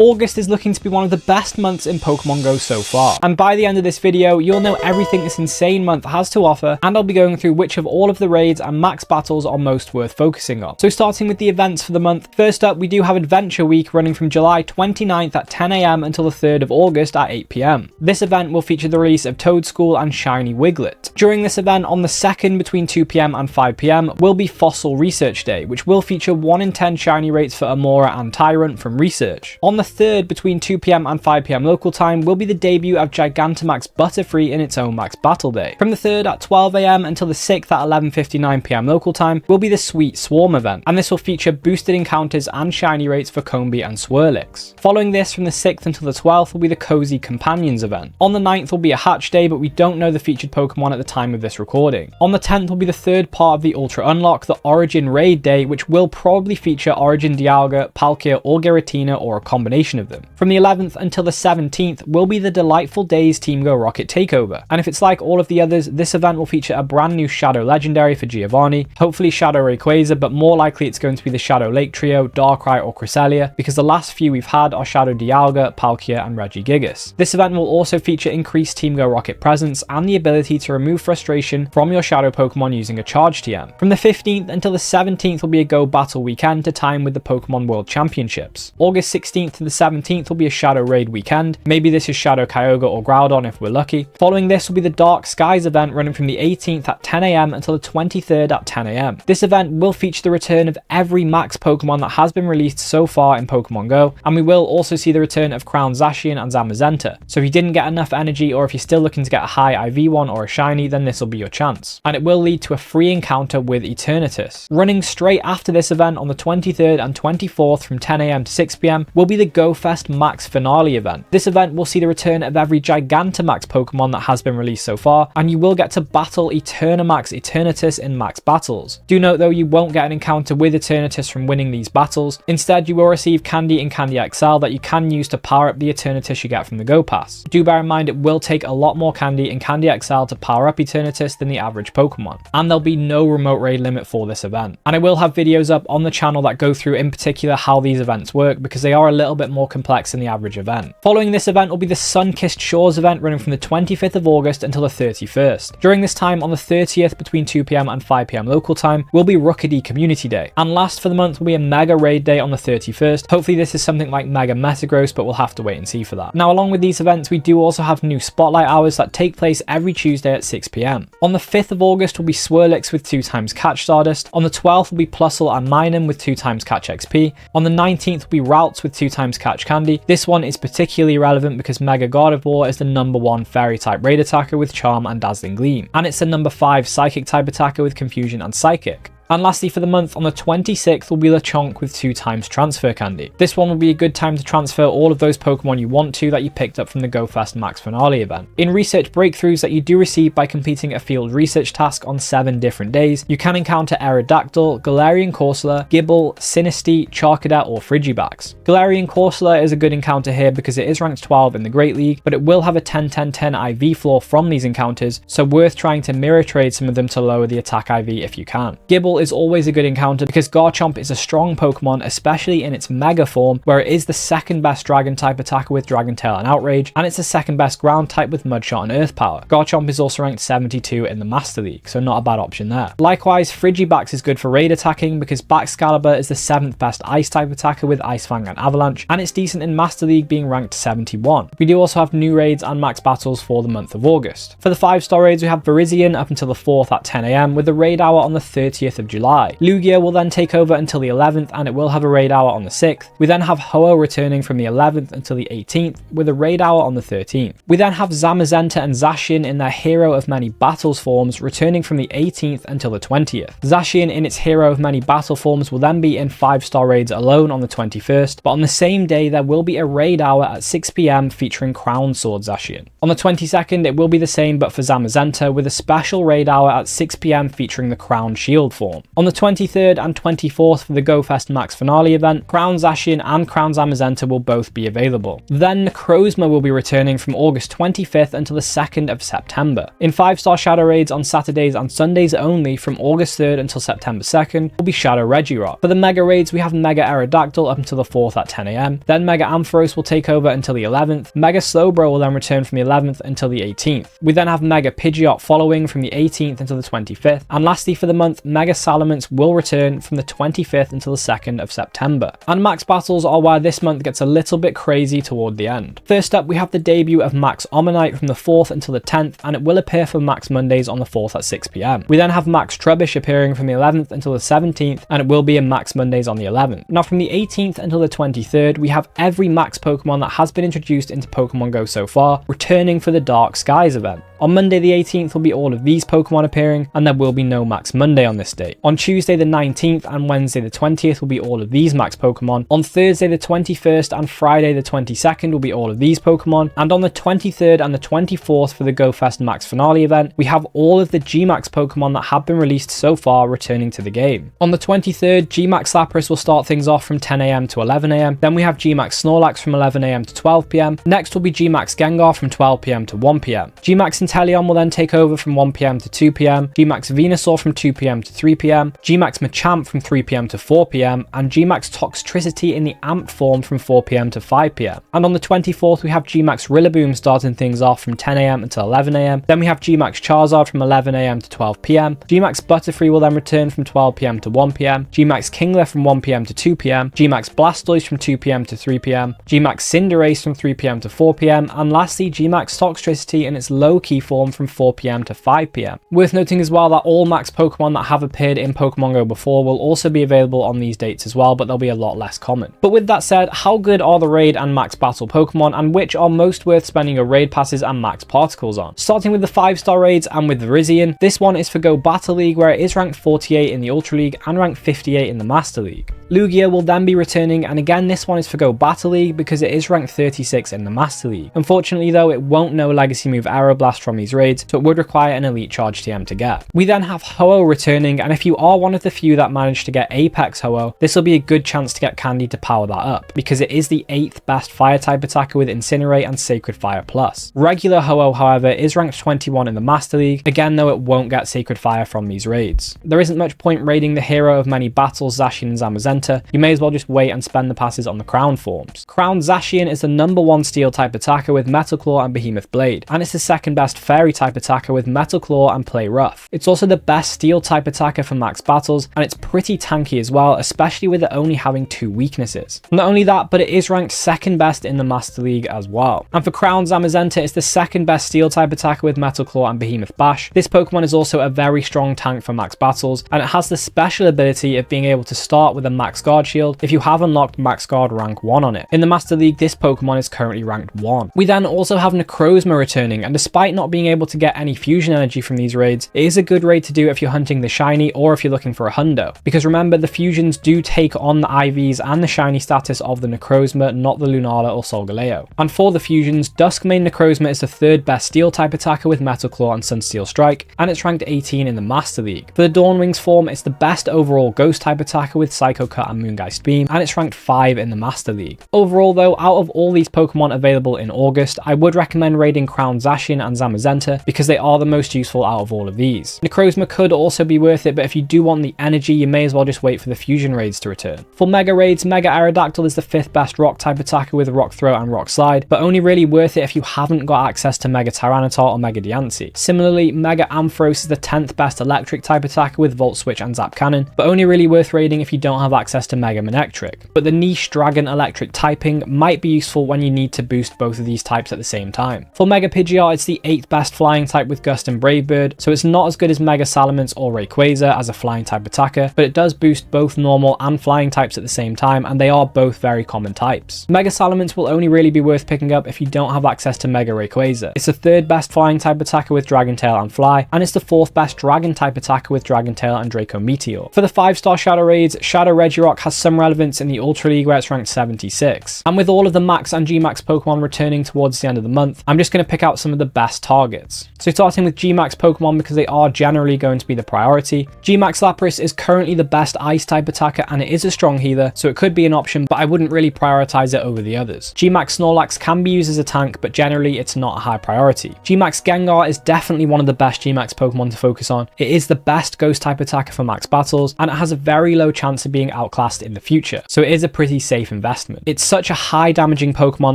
August is looking to be one of the best months in Pokemon Go so far, and by the end of this video, you'll know everything this insane month has to offer, and I'll be going through which of all of the raids and max battles are most worth focusing on. So starting with the events for the month, first up we do have Adventure Week running from July 29th at 10 AM until the 3rd of August at 8 PM. This event will feature the release of Toadschool and Shiny Wiglet. During this event on the 2nd between 2 PM and 5 PM will be Fossil Research Day, which will feature 1 in 10 shiny rates for Amora and Tyrant from Research. On the 3rd between 2 PM and 5 PM local time will be the debut of Gigantamax Butterfree in its own max battle day. From the 3rd at 12 AM until the 6th at 11:59 PM local time will be the Sweet Swarm event, and this will feature boosted encounters and shiny rates for Combee and Swirlix. Following this from the 6th until the 12th will be the Cozy Companions event. On the 9th will be a Hatch Day, but we don't know the featured Pokemon at the time of this recording. On the 10th will be the 3rd part of the Ultra Unlock, the Origin Raid Day, which will probably feature Origin Dialga, Palkia or Giratina or a combination of them. From the 11th until the 17th will be the Delightful Days Team Go Rocket Takeover, and if it's like all of the others, this event will feature a brand new Shadow Legendary for Giovanni, hopefully Shadow Rayquaza, but more likely it's going to be the Shadow Lake Trio, Darkrai or Cresselia, because the last few we've had are Shadow Dialga, Palkia and Regigigas. This event will also feature increased Team Go Rocket presence and the ability to remove frustration from your Shadow Pokemon using a Charge TM. From the 15th until the 17th will be a Go Battle weekend to time with the Pokemon World Championships. August 16th to the 17th will be a Shadow Raid weekend. Maybe this is Shadow Kyogre or Groudon if we're lucky. Following this will be the Dark Skies event running from the 18th at 10 AM until the 23rd at 10 AM. This event will feature the return of every max Pokemon that has been released so far in Pokemon Go, and we will also see the return of Crown Zacian and Zamazenta. So if you didn't get enough energy, or if you're still looking to get a high IV one or a shiny, then this will be your chance. And it will lead to a free encounter with Eternatus. Running straight after this event on the 23rd and 24th from 10 AM to 6 PM will be the Go Fest Max Finale event. This event will see the return of every Gigantamax Pokemon that has been released so far, and you will get to battle Eternamax Eternatus in max battles. Do note though, you won't get an encounter with Eternatus from winning these battles. Instead, you will receive candy in Candy XL that you can use to power up the Eternatus you get from the Go Pass. Do bear in mind it will take a lot more candy in Candy XL to power up Eternatus than the average Pokemon, and there'll be no remote raid limit for this event. And I will have videos up on the channel that go through in particular how these events work, because they are a little bit more complex than the average event. Following this event will be the Sun-Kissed Shores event running from the 25th of August until the 31st. During this time on the 30th between 2 PM and 5 PM local time will be Rookidee Community Day. And last for the month will be a Mega Raid Day on the 31st. Hopefully this is something like Mega Metagross, but we'll have to wait and see for that. Now along with these events we do also have new Spotlight hours that take place every Tuesday at 6 PM. On the 5th of August will be Swirlix with 2 times Catch Stardust. On the 12th will be Plusle and Minun with 2 times Catch XP. On the 19th will be Routes with 2 times Catch Candy. This one is particularly relevant because Mega Gardevoir is the #1 Fairy type raid attacker with Charm and Dazzling Gleam, and it's the #5 Psychic type attacker with Confusion and Psychic. And lastly for the month, on the 26th will be Lechonk with 2 times Transfer Candy. This one will be a good time to transfer all of those Pokemon you want to that you picked up from the Go Fest Max Finale event. In research breakthroughs that you do receive by completing a field research task on 7 different days, you can encounter Aerodactyl, Galarian Corsola, Gible, Sinistea, Charcadet or Frigibax. Galarian Corsola is a good encounter here because it is ranked 12 in the Great League, but it will have a 10-10-10 IV floor from these encounters, so worth trying to mirror trade some of them to lower the attack IV if you can. Gible is always a good encounter because Garchomp is a strong Pokemon, especially in its Mega form, where it is the 2nd best Dragon type attacker with Dragon Tail and Outrage, and it's the 2nd best Ground type with Mudshot and Earth Power. Garchomp is also ranked 72 in the Master League, so not a bad option there. Likewise, Frigibax is good for raid attacking because Baxcalibur is the 7th best Ice type attacker with Ice Fang and Avalanche, and it's decent in Master League being ranked 71. We do also have new raids and max battles for the month of August. For the 5-star raids we have Virizion up until the 4th at 10 AM with the raid hour on the 30th of July. Lugia will then take over until the 11th and it will have a raid hour on the 6th. We then have Ho-Oh returning from the 11th until the 18th with a raid hour on the 13th. We then have Zamazenta and Zacian in their Hero of Many Battles forms returning from the 18th until the 20th. Zacian in its Hero of Many Battle forms will then be in 5-star raids alone on the 21st, but on the same day there will be a raid hour at 6 PM featuring Crown Sword Zacian. On the 22nd it will be the same but for Zamazenta with a special raid hour at 6 PM featuring the Crown Shield form. form. On the 23rd and 24th for the GoFest Max Finale event, Crown Zacian and Crown Zamazenta will both be available. Then Necrozma will be returning from August 25th until the 2nd of September. In 5-star Shadow Raids on Saturdays and Sundays only from August 3rd until September 2nd will be Shadow Regirock. For the Mega Raids, we have Mega Aerodactyl up until the 4th at 10 AM, then Mega Ampharos will take over until the 11th, Mega Slowbro will then return from the 11th until the 18th. We then have Mega Pidgeot following from the 18th until the 25th, and lastly for the month, Mega Salamence will return from the 25th until the 2nd of September. And Max Battles are where this month gets a little bit crazy toward the end. First up, we have the debut of Max Omanyte from the 4th until the 10th, and it will appear for Max Mondays on the 4th at 6 PM. We then have Max Trubbish appearing from the 11th until the 17th, and it will be in Max Mondays on the 11th. Now from the 18th until the 23rd, we have every Max Pokemon that has been introduced into Pokemon Go so far, returning for the Dark Skies event. On Monday the 18th will be all of these Pokemon appearing, and there will be no Max Monday on this date. On Tuesday the 19th and Wednesday the 20th will be all of these Max Pokemon. On Thursday the 21st and Friday the 22nd will be all of these Pokemon. And on the 23rd and the 24th for the GoFest Max Finale event, we have all of the G-Max Pokemon that have been released so far returning to the game. On the 23rd, G-Max Lapras will start things off from 10 AM to 11 AM. Then we have G-Max Snorlax from 11 AM to 12 PM. Next will be G-Max Gengar from 12 PM to 1 PM. G-Max Inteleon will then take over from 1 PM to 2 PM, G-Max Venusaur from 2 PM to 3 PM, G-Max Machamp from 3 PM to 4 PM, and G-Max Toxtricity in the Amp form from 4 PM to 5 PM. And on the 24th, we have G-Max Rillaboom starting things off from 10 AM until 11 AM. Then we have G-Max Charizard from 11 AM to 12 PM. G-Max Butterfree will then return from 12 PM to 1 PM, G-Max Kingler from 1 PM to 2 PM, G-Max Blastoise from 2 PM to 3 PM, G-Max Cinderace from 3 PM to 4 PM, and lastly G-Max Toxtricity in its low-key form from 4 PM to 5 PM. Worth noting as well that all Max Pokemon that have appeared in Pokemon Go before will also be available on these dates as well, but they'll be a lot less common. But with that said, how good are the Raid and Max Battle Pokemon, and which are most worth spending your Raid Passes and Max Particles on? Starting with the 5-star raids and with Virizion, this one is for Go Battle League, where it is ranked 48 in the Ultra League and ranked 58 in the Master League. Lugia will then be returning, and again this one is for Go Battle League because it is ranked 36 in the Master League. Unfortunately though, it won't know Legacy Move Aeroblast from these raids, so it would require an Elite Charge TM to get. We then have Ho-Oh returning, and if you are one of the few that managed to get Apex Ho-Oh, this will be a good chance to get Candy to power that up, because it is the 8th best Fire type attacker with Incinerate and Sacred Fire Plus. Regular Ho-Oh, however, is ranked 21 in the Master League, again though it won't get Sacred Fire from these raids. There isn't much point raiding the hero of many battles, Zacian and Zamazenta. You may as well just wait and spend the passes on the Crown forms. Crown Zacian is the #1 Steel type attacker with Metal Claw and Behemoth Blade, and it's the 2nd best Fairy type attacker with Metal Claw and Play Rough. It's also the best Steel type attacker for Max Battles, and it's pretty tanky as well, especially with it only having 2 weaknesses. Not only that, but it is ranked 2nd best in the Master League as well. And for Crown Zamazenta, it's the 2nd best Steel type attacker with Metal Claw and Behemoth Bash. This Pokemon is also a very strong tank for Max Battles, and it has the special ability of being able to start with a Max Guard Shield if you have unlocked Max Guard rank 1 on it. In the Master League, this Pokemon is currently ranked 1. We then also have Necrozma returning, and despite not being able to get any fusion energy from these raids, it is a good raid to do if you're hunting the shiny or if you're looking for a hundo. Because remember, the fusions do take on the IVs and the shiny status of the Necrozma, not the Lunala or Solgaleo. And for the fusions, Duskmane Necrozma is the 3rd best Steel type attacker with Metal Claw and Sunsteel Strike, and it's ranked 18 in the Master League. For the Dawnwings form, it's the best overall Ghost type attacker with Psycho Cut and Moongeist Beam, and it's ranked 5 in the Master League. Overall though, out of all these Pokemon available in August, I would recommend raiding Crown Zacian and Zamazenta because they are the most useful out of all of these. Necrozma could also be worth it, but if you do want the energy, you may as well just wait for the fusion raids to return. For Mega Raids, Mega Aerodactyl is the 5th best Rock type attacker with Rock Throw and Rock Slide, but only really worth it if you haven't got access to Mega Tyranitar or Mega Diancie. Similarly, Mega Ampharos is the 10th best Electric type attacker with Volt Switch and Zap Cannon, but only really worth raiding if you don't have access to Mega Manectric. But the niche Dragon Electric typing might be useful when you need to boost both of these types at the same time. For Mega Pidgeot, it's the 8th best Flying type with Gust and Brave Bird, so it's not as good as Mega Salamence or Rayquaza as a Flying type attacker, but it does boost both normal and Flying types at the same time, and they are both very common types. Mega Salamence will only really be worth picking up if you don't have access to Mega Rayquaza. It's the 3rd best Flying type attacker with Dragon Tail and Fly, and it's the 4th best Dragon type attacker with Dragon Tail and Draco Meteor. For the 5-star Shadow Raids, Shadow Regirock has some relevance in the Ultra League where it's ranked 76. And with all of the Max and G-Max Pokemon returning towards the end of the month, I'm just going to pick out some of the best targets. So starting with G-Max Pokemon, because they are generally going to be the priority. G-Max Lapras is currently the best ice type attacker, and it is a strong healer, so it could be an option, but I wouldn't really prioritize it over the others. G-Max Snorlax can be used as a tank, but generally it's not a high priority. G-Max Gengar is definitely one of the best G-Max Pokemon to focus on. It is the best ghost type attacker for max battles, and it has a very low chance of being outclassed in the future, so it is a pretty safe investment. It's such a high damaging Pokemon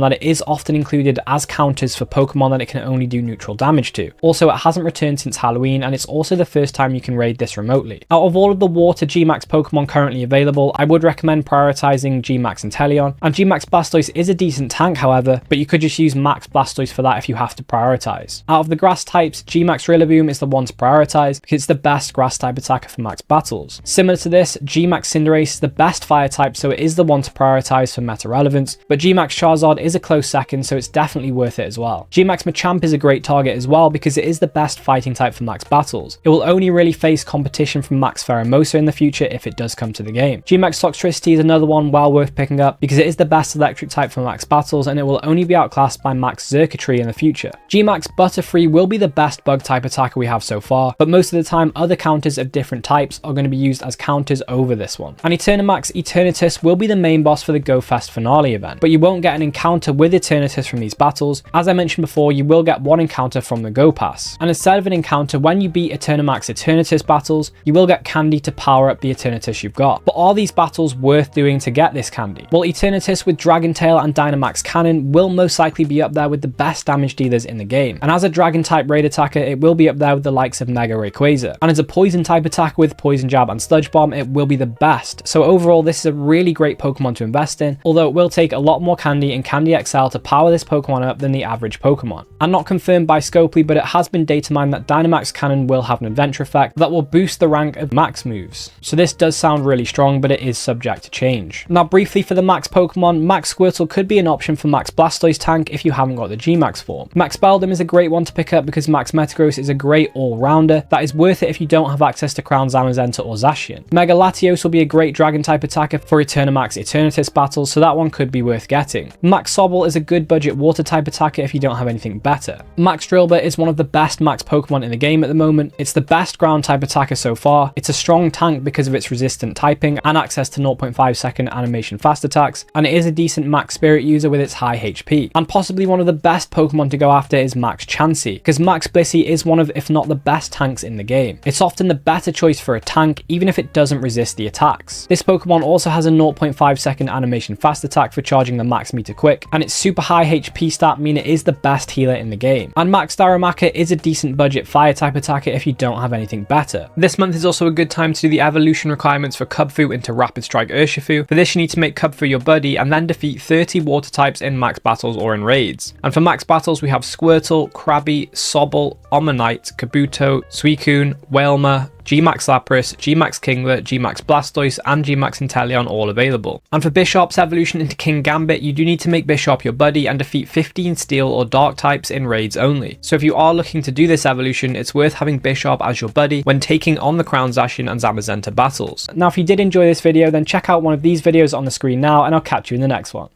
that it is often included as counters for Pokemon that it can only do neutral damage to. Also, it hasn't returned since Halloween, and it's also the first time you can raid this remotely. Out of all of the water G-Max Pokemon currently available, I would recommend prioritizing G-Max Inteleon, and G-Max Blastoise is a decent tank however, but you could just use Max Blastoise for that if you have to prioritize. Out of the grass types, G-Max Rillaboom is the one to prioritize because it's the best grass type attacker for max battles. Similar to this, G-Max Cinderace is the best fire type, so it is the one to prioritize for meta relevance, but G-Max Charizard is a close second, so it's definitely worth it as well. G-Max Machamp is a great target as well because it is the best fighting type for max battles. It will only really face competition from Max Pheromosa in the future if it does come to the game. G-Max Toxtricity is another one well worth picking up because it is the best electric type for max battles, and it will only be outclassed by Max Xurkitree in the future. G-Max Butterfree will be the best bug type attacker we have so far, but most of the time other counters of different types are going to be used as counters over this one. And Eternamax Eternatus will be the main boss for the Go Fest finale event, but you won't get an encounter with Eternatus from these battles. As I mentioned before, you will get one encounter from the Go Pass, and instead of an encounter when you beat Eternamax Eternatus battles, you will get candy to power up the Eternatus you've got. But are these battles worth doing to get this candy? Well, Eternatus with Dragon Tail and Dynamax Cannon will most likely be up there with the best damage dealers in the game, and as a dragon type raid attacker it will be up there with the likes of Mega Rayquaza, and as a poison type attacker with Poison Jab and Sludge Bomb it will be the best. So overall this is a really great Pokemon to invest in, although it will take a lot more candy and Candy XL to power this Pokemon up than the average Pokemon. And not confirmed by Scopely, but it has been data mined that Dynamax Cannon will have an adventure effect that will boost the rank of max moves. So this does sound really strong, but it is subject to change. Now briefly for the max Pokemon, Max Squirtle could be an option for Max Blastoise tank if you haven't got the G-Max form. Max Beldum is a great one to pick up because Max Metagross is a great all-rounder that is worth it if you don't have access to Crown Zamazenta or Zacian. Mega Latios will be a great dragon type attacker for Eternamax Eternatus battles, so that one could be worth getting. Max Sobble is a good budget water type attacker if you don't have anything better. Max Drillbur is one of the best max Pokemon in the game at the moment. It's the best ground type attacker so far. It's a strong tank because of its resistant typing and access to 0.5 second animation fast attacks, and it is a decent max spirit user with its high HP. And possibly one of the best Pokemon to go after is Max Chansey, because Max Blissey is one of, if not the best tanks in the game. It's often the better choice for a tank, even if it doesn't resist the attacks. This Pokemon also has a 0.5 second animation fast attack for charging the max meter quick, and its super high HP stat mean it is the best healer in the game. And Max Darumaka is a decent budget fire type attacker if you don't have anything better. This month is also a good time to do the evolution requirements for Kubfu into Rapid Strike Urshifu. For this you need to make Kubfu your buddy and then defeat 30 water types in max battles or in raids. And for max battles we have Squirtle, Krabby, Sobble, Omanyte, Kabuto, Suicune, Wailmer, G-Max Lapras, G-Max Kingler, G-Max Blastoise, and G-Max Inteleon all available. And for Bishop's evolution into King Gambit, you do need to make Bishop your buddy and defeat 15 Steel or Dark types in raids only. So if you are looking to do this evolution, it's worth having Bishop as your buddy when taking on the Crown Zacian and Zamazenta battles. Now if you did enjoy this video, then check out one of these videos on the screen now, and I'll catch you in the next one.